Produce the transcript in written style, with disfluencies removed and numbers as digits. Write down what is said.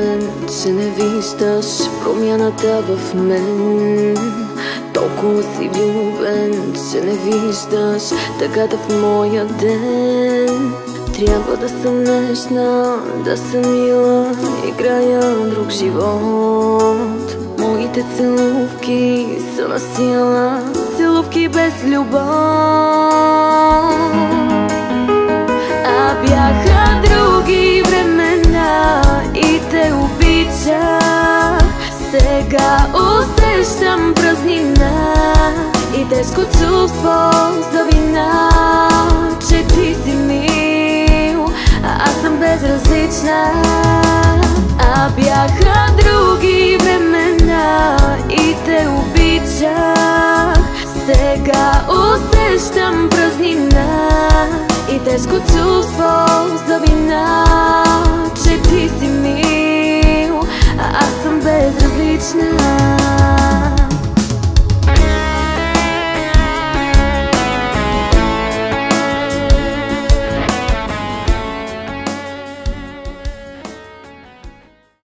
влюбен, че не виждаш промяната в мен. Толкова си влюбен, че не виждаш тъгата в моя ден. Трябва да съм нежна, да съм мила, играя друг живот. Моите целувки са на сила, целувки без любов. А бяха други времена и те обичах. Сега усещам празнина и тежко чувство за вина, че ти си мил, а аз съм безразлична. А бяха други времена и те обичах. Сега усещам празнина и тежко чувство за вина, че ти